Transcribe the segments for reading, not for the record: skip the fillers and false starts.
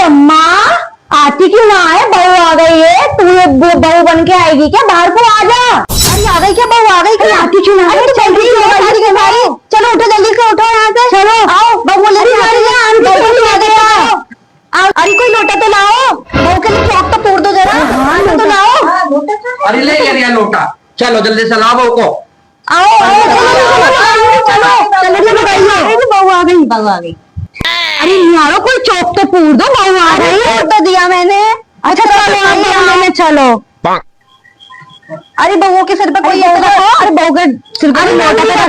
अम्मा आती क्यों ना है? बहू आ गई है, तू ये बहू बन के आएगी क्या? बाहर को आ जा। अरे आ गई क्या? बहू आ गई क्या? आती क्यों ना है? चल रही है, चलो उठो, जल्दी से उठो यहाँ से। चलो आओ, बहू बोले आ गया। अरे कोई लोटा तो लाओ, बहू के लिए चौक तो तोड़ दो जरा। हाँ तो लाओ। अरे ले यार लोटा, चलो जल्दी से लाओ बहू को। आओ चलो बहू आ गई, बहू आ गई। अरे यारो कोई चौक तो पूर दो, बहू आ रही है। तो दिया मैंने। अच्छा चलो मैंने, चलो। अरे बहू के सिर पे कोई रखो। अरे बहू के सिर पे लोटा पे रख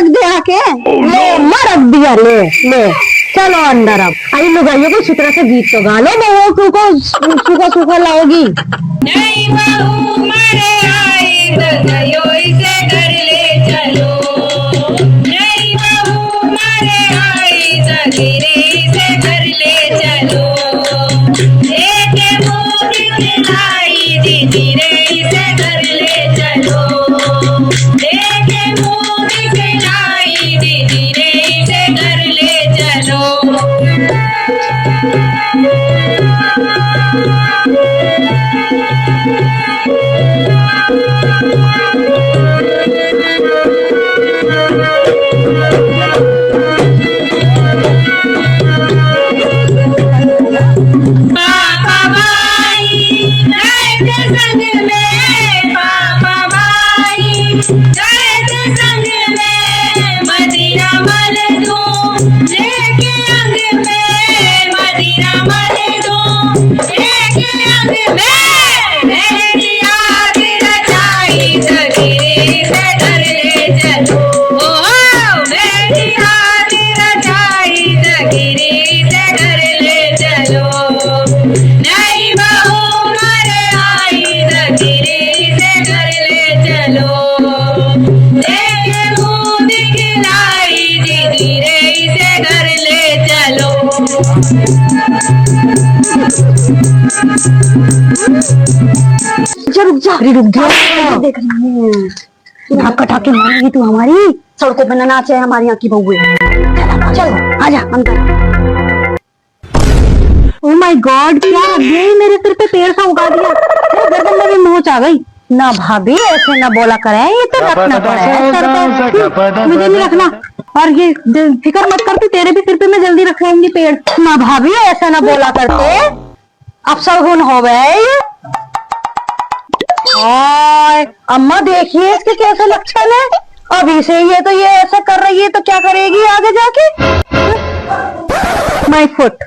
दे आके। ले अम्मा रख दिया, ले ले चलो अंदर। अब अरे लुगाइयों को इसी तरह से गीत तो गा लो। बहू को सूखा सूखा लाओगी। नहीं बहू मारे आई तो गयो इसे घर ले चलो। नहीं बहू मारे आई तो गिरे इसे घर ले चलो। देखे मुँह दिखलाई दीदी रे इसे घर ले चलो। देखे मुँह दिखलाई दीदी रे इसे घर ले चलो। रुक जा, रुक जा, देख रही है। ढाका ढाके मारेगी तू हमारी। सड़कों पे नाचे है हमारी यहाँ की बहू है। चलो आजा अंदर। ओह माय गॉड, क्या ये मेरे सिर पे पेड़ सा उगा दिया। गर्दन में भी मोच आ गई। ना भाभी ऐसे ना बोला करे, ये तो रखना पड़ा है सर पे। मुझे नहीं रखना। और ये फिक्र मत कर, तेरे भी सिर पे मैं जल्दी रखाऊंगी पेड़। ना भाभी ऐसा ना बोला करते, अब सरगुन हो गए। और अम्मा देखिए इसके कैसे लक्षण है। अभी से ये तो ये ऐसा कर रही है, तो क्या करेगी आगे जाके? My foot.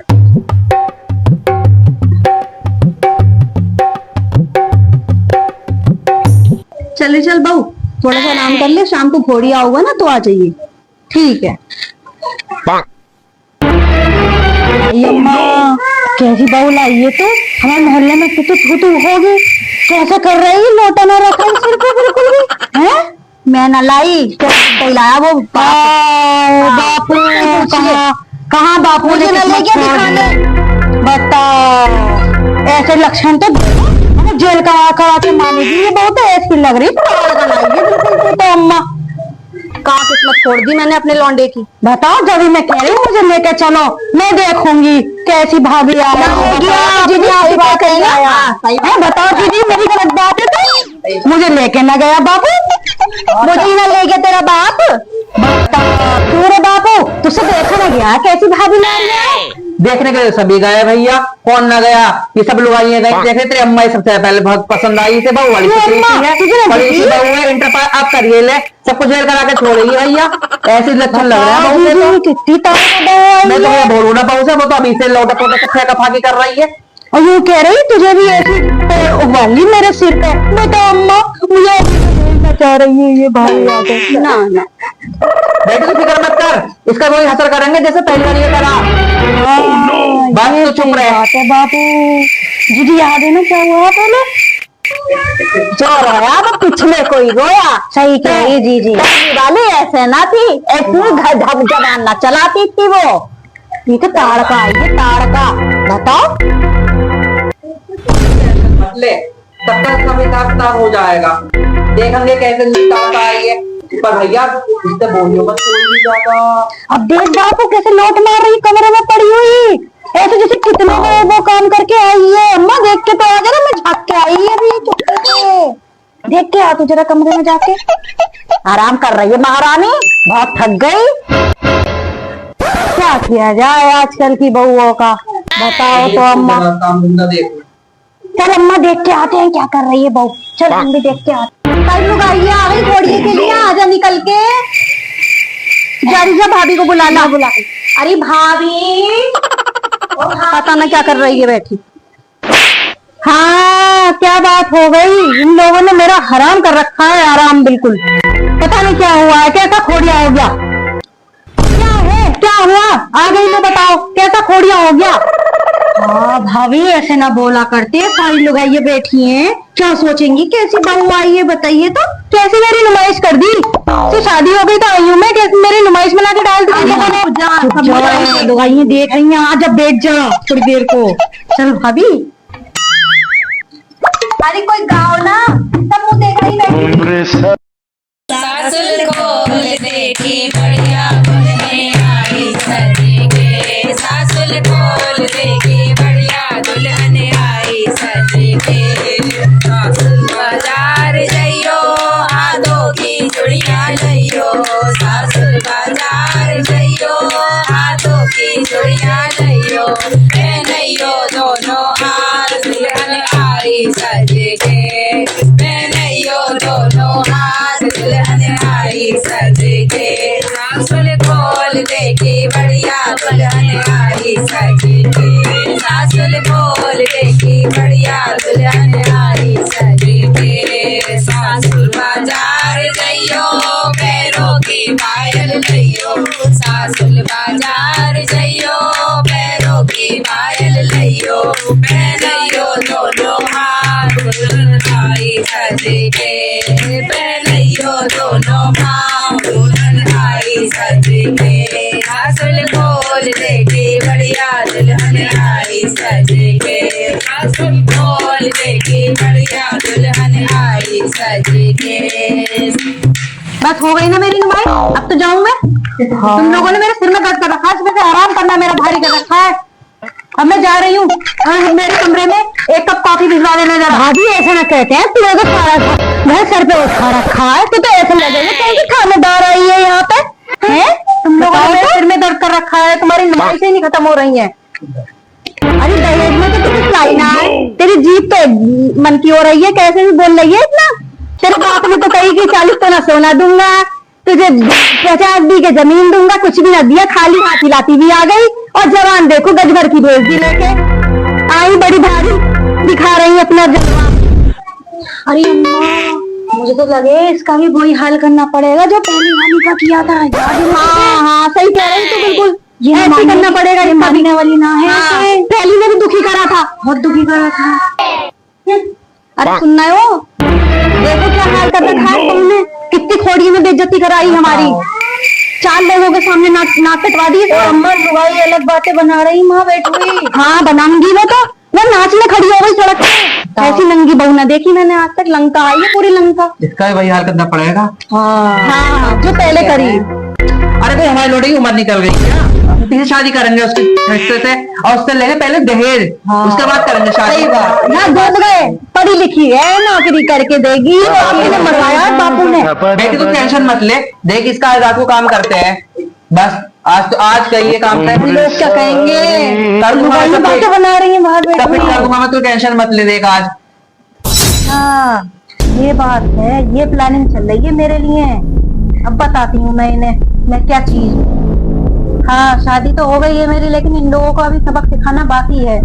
चले चल बहू, थोड़ा सा आराम कर ले, शाम को घोड़ी आओगा ना तो आ जाइए। ठीक है। अम्मा कैसी बहू लाई है? तो हमारे मोहल्ले में तू होगी। कैसे कर रही? लोटा ना रखा सिर पे बिल्कुल भी है। मैं ना लाई, क्या लाया वो? बापू कहाँ बापू ने ले गया दिखाने? बताओ, ऐसे लक्षण तो जेल करा के मानेगी। ये बहुत ऐसी लग रही है तो अम्मा। कहाँ किस्मत छोड़ दी मैंने अपने लौंडे की। बताओ, जब मैं कह रही हूँ मुझे लेकर चलो, मैं देखूंगी कैसी भाभी आ रही है। बताओ दीदी, मेरी गलत बात है तो? मुझे लेके ना गया बापू, मुझे ना ले गया तेरा बाप। पूरे बापू तुझसे देखा ना गया कैसी भाभी ला रही है? देखने के सभी गए भैया, कौन ना गया? ये सब लोग आई गए देखे। तेरे अम्मा ही सबसे पहले बहुत पसंद आई थे। बहू वाली बहू है, इंटर पास आप करिए, ले सब कुछ जेल करा के छोड़ेगी भैया। ऐसे लक्षण लग रहा है बहू से। कितनी मैं तो बोलू ना बहू से, वो तो अभी से लौटा पोटा फेंका फाकी कर रही है। और यूँ कह रही तुझे भी ऐसी उबाली मेरे सिर पे। बता अम्मा, मुझे चाह रही है ये भाई आ गए। ना ना बेटे तू फिक्र मत कर, इसका कोई असर करेंगे जैसे पहली बार ये करा। बात तो चुप रहे बापू। जी याद है ना क्या हुआ पहले? जो रोया वो पिछले कोई रोया। सही कह रही जी जी। वाली ऐसे ना थी, ऐसी धब जबान ना चलाती थी वो। ये तो ताड़का आई है, ताड़का। बताओ ले तब तक कभी ताकता हो जाएगा, देखेंगे कैसे ताकता आई है। पर भैया इससे बोलियो मत कोई भी ज्यादा। अब देख बापू कैसे लौट मार रही, कमरे में पड़ी हुई। ऐसे जैसे कितने में वो काम करके आई है। अम्मा देख के तो आ जा ना, मैं झाँक के आई है अभी चुपके से। देख के आ तू जरा कमरे में जाके। आराम कर रही है महारानी, बहुत थक गई। क्या किया जाए आजकल की बहुओं का, बताओ तो अम्मा। काम धंधा देखो। चल अम्मा देख के आते हैं क्या कर रही है बहू। चल हम भी देख के आते हैं। कल लोग आइए, आ गई घोड़िए के लिए, आजा निकल के। जा भाभी को बुलाना। बुला अरे भाभी, पता ना क्या कर रही है बैठी। हाँ क्या बात हो गई, इन लोगों ने मेरा हराम कर रखा है आराम बिल्कुल। पता नहीं क्या हुआ है, कैसा खोड़िया हो गया। क्या है, क्या हुआ, आ गई तो बताओ कैसा खोड़िया हो गया। हाँ भाभी ऐसे ना बोला करते, सारी लोग ये बैठी हैं, क्या सोचेंगी कैसी बहू आई है बताइए तो। कैसे मेरी नुमाइश कर दी, तो शादी हो गई तो आई हूँ मैं, कैसे मेरी नुमाइश बना के डाल दी लोग आई देख रही हैं। आज अब बैठ जा थोड़ी देर को। चल भाभी, अरे कोई गाओ ना, सब मुँह देख रही बैठी। सासुल खोल देखी बढ़िया दुल्हन आई सज के, सासुल खोल देखी बढ़िया दुल्हन आई सज के। सासुल बाजार जइयो हाथों की चूड़ियां लइयो, सासुल बाजार जइयो हाथों की चूड़ियां लइयो, पहनइयो दोनों हाथ दुल्हन आई सज के, पहनइयो दोनों हाथ दुल्हन आई सज के। सासुल खोल देखी बढ़िया दुल्हन आई सज के, सासुल खोल देखी बढ़िया दुल्हन आई सज के। सासुल बाजार जइयो पैरों की पायल लइयो, सासुल बाजार जइयो पैरों की पायल लइयो, पहनइयो दोनों हाथ दुल्हन आई सज के, पहनइयो दोनों हाथ दुल्हन आई सज के। सासुल खोल देखी बढ़िया दुल्हन आई सज के, सासुल खोल देखी बढ़िया दुल्हन आई सज के। बस हो गई ना मेरी नुमाइश, अब तो जाऊं मैं। तुम लोगों ने मेरे सिर में दर्द कर रखा है, इसमें से आराम करना मेरा भारी कर रखा है। अब मैं जा रही हूँ, मेरे कमरे में एक कप कॉफी भिजवा देना जरा। भाभी ऐसा ना कहते हैं, तू तो सारा घर सर पे उठा रखा है, तो ऐसा लगेगा कैसे खानेदार आई है यहाँ पे हैं? तुम लोगों ने मेरे सिर में दर्द कर रखा है, तुम्हारी नुमाइश ही नहीं खत्म हो रही है। अरे दहेज में तो तुझे लाई ना है, तेरी जीभ तो मन की हो रही है, कैसे भी बोल रही है इतना। तेरे बाप ने तो कही कि 40 तोला सोना दूंगा तुझे, 50 बीघे जमीन दूंगा, कुछ भी ना दिया, खाली हाथ हिलाती भी आ गई। और जवान देखो गज भर की भेज दी लेके आई, बड़ी भारी दिखा रही अपना जलवा। अरे अम्मा मुझे तो लगे इसका भी वही हाल करना पड़ेगा जो पहली वाली का किया था। हाँ हाँ सही कह रही तू बिल्कुल, ऐसे करना पड़ेगा, ये मानने वाली ना है। हाँ, पहली ने भी दुखी करा था, बहुत दुखी करा था। अरे सुनना है वो, देखो क्या हाल कर रखा है तुमने, कितनी खोड़ी में बेइज्जती कराई हमारी, 4 लोगों के सामने नाक कटवा दी। अम्मा लुगाई अलग बातें बना रही, माँ बैठ हुई। हाँ बनाऊंगी, वो नाचने खड़ी हो गई सड़क पे। ऐसी नंगी बहू ना देखी मैंने आज तक, लंका आई है पूरी लंका। इसका भी वही हाल करना पड़ेगा। हाँ जो पहले करी। अरे भाई हमारी लोड़ी की उम्र निकल गई क्या, किसी शादी करेंगे उसके रिश्ते से, और उससे लेंगे पहले दहेज, उसके बाद करेंगे शादी। ना डूब गए, पढ़ी लिखी है, नौकरी करके देगी, वकील ने मरवाया बापू ने। बेटी तू टेंशन मत ले, देख इसका रात को काम करते हैं बस, आज कहिए काम कर। लोग क्या कहेंगे, कर दूंगा, सब बातें बना रही है बाहर बैठ कुछ कर दूंगा मैं, तू टेंशन मत ले, देख आज। हाँ ये बात है, ये प्लानिंग चल रही है मेरे लिए। अब बताती हूँ मैं इन्हें मैं क्या चीज हूँ। हाँ शादी तो हो गई है मेरी, लेकिन इन लोगों को अभी सबक सिखाना बाकी है।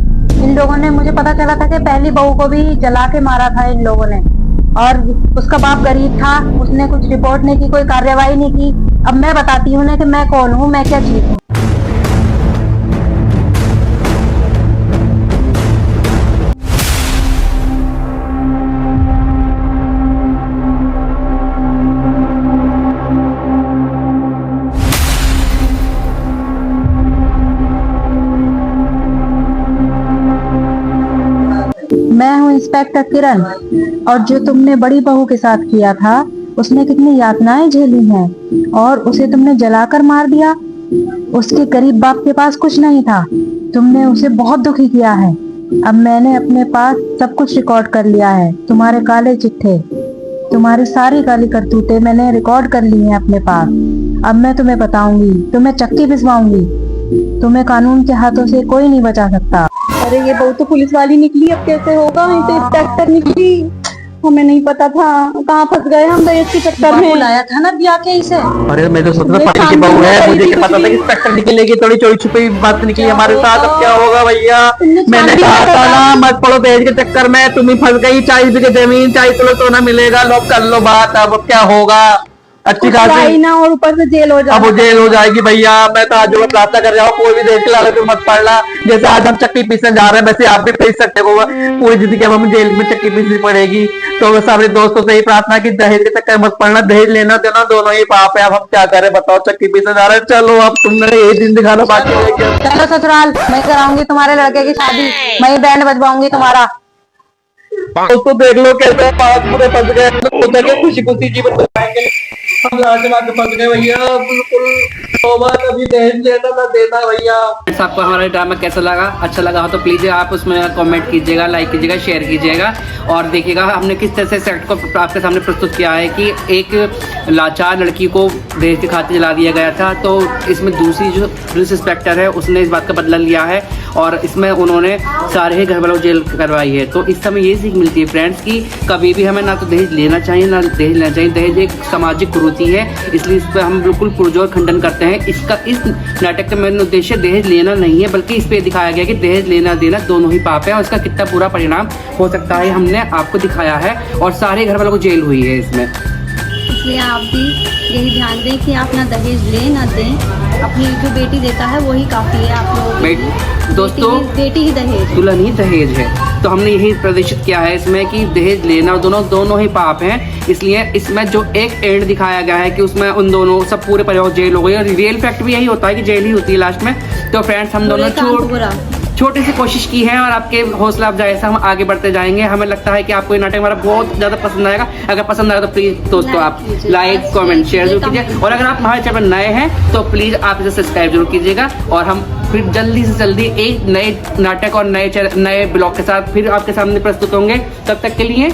इन लोगों ने, मुझे पता चला था कि पहली बहू को भी जला के मारा था इन लोगों ने, और उसका बाप गरीब था, उसने कुछ रिपोर्ट नहीं की, कोई कार्रवाई नहीं की। अब मैं बताती हूँ ना कि मैं कौन हूँ, मैं क्या चीज हूँ। मैं हूँ इंस्पेक्टर किरण, और जो तुमने बड़ी बहू के साथ किया था उसने कितनी यातनाएं झेली हैं, और उसे तुमने जलाकर मार दिया। उसके गरीब बाप के पास कुछ नहीं था, तुमने उसे बहुत दुखी किया है। अब मैंने अपने पास सब कुछ रिकॉर्ड कर लिया है। तुम्हारे काले चिट्ठे, तुम्हारी सारी काली करतूतें मैंने रिकॉर्ड कर ली हैं अपने पास। अब मैं तुम्हें बताऊंगी, तुम्हें चक्की पिसवाऊंगी। तुम्हें कानून के हाथों से कोई नहीं बचा सकता। अरे ये बहू तो पुलिस वाली निकली, अब कैसे होगा? ये तो इंस्पेक्टर निकली। हमें नहीं पता था, कहाँ फंस गए हम दहेज के चक्कर में। बुलाया था ना ब्याह के इसे। अरे मैं तो सोच रहा था पति की बहू है, मुझे क्या पता था कि इंस्पेक्टर निकलेगी। थोड़ी चोरी छुपी बात निकली हमारे साथ। अब क्या होगा भैया? मैंने कहा था ना मत पड़ो दहेज के चक्कर में, तुम ही फंस गई। 40 बीघे जमीन, 40 किलो सोना मिलेगा, लोग कर लो बात। अब क्या होगा? अच्छी खासी ना, और ऊपर से जेल हो अब वो जेल हो जाएगी भैया। मैं तो आज प्रार्थना कर रहा हूँ, कोई भी देश के लालच में मत पड़ना। जैसे आज हम चक्की पीसने जा रहे हैं, वैसे आप भी पीस सकते हो। पूरी जिंदगी अब हम जेल में चक्की पीसनी पड़ेगी। तो मैं सारे दोस्तों से ही प्रार्थना की दहेज के चक्कर मत पड़ना। दहेज लेना देना दोनों ही पाप है। अब हम क्या करें बताओ? चक्की पीसने जा रहे हैं। चलो अब तुमने ये दिन दिखाना बाकी रह गया। चलो ससुराल, मैं कराऊंगी तुम्हारे लड़के की शादी, मैं बैंड बजवाऊंगी तुम्हारा। दोस्तों देख लो कैसे पास पूरे फंस गए। खुशी खुशी जीवन बिताएंगे, हम लास्ट में फंस गए भैया। बिल्कुल तौबा, कभी दहेज लेना ना देना भैया। आपको हमारा ड्रामा कैसा लगा? अच्छा लगा हो तो प्लीज आप उसमें कमेंट कीजिएगा, लाइक कीजिएगा, शेयर कीजिएगा और देखिएगा हमने किस तरह से सेट को आपके सामने प्रस्तुत किया है कि एक लाचार लड़की को दहेज के खातिर जला दिया गया था। तो इसमें दूसरी जो पुलिस इंस्पेक्टर है उसने इस बात का बदला लिया है और इसमें उन्होंने सारे ही घर वालों को जेल करवाई है। तो इस समय ये सीख मिलती है फ्रेंड्स कि कभी भी हमें ना तो दहेज लेना चाहिए ना दहेज लेना चाहिए। दहेज एक सामाजिक कुरीति है, इसलिए इस पर हम बिल्कुल पुरजोर खंडन करते हैं। इस नाटक का मेन उद्देश्य दहेज लेना नहीं है, बल्कि इस पे दिखाया गया कि दहेज लेना देना दोनों ही पाप है और इसका कितना बुरा परिणाम हो सकता है हमने आपको दिखाया है और सारे घर वालों को जेल हुई है इसमें। इसलिए आप भी यही ध्यान दें कि आप ना दहेज लें ना दें, अपनी जो बेटी देता है वही काफ़ी है आप लोगों के लिए। दोस्तों बेटी ही दहेज है, दुल्हन ही दहेज है। तो हमने यही प्रदर्शित किया है इसमें कि दहेज लेना दोनों ही पाप हैं। इसलिए इसमें जो एक एंड दिखाया गया है कि उसमें उन दोनों सब पूरे परिवार जेल हो गई और रियल फैक्ट भी यही होता है कि जेल ही होती है लास्ट में। तो फ्रेंड्स हम दोनों छोटी सी कोशिश की है और आपके हौसला अफजाई से हम आगे बढ़ते जाएंगे। हमें लगता है कि आपको ये नाटक हमारा बहुत ज़्यादा पसंद आएगा। अगर पसंद आएगा तो प्लीज़ दोस्तों आप लाइक कमेंट शेयर जरूर कीजिए और अगर आप हमारे चैनल नए हैं तो प्लीज़ आप इसे सब्सक्राइब जरूर कीजिएगा और हम फिर जल्दी से जल्दी एक नए नाटक और नए ब्लॉग के साथ फिर आपके सामने प्रस्तुत होंगे। तब तक के लिए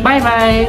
बाय बाय।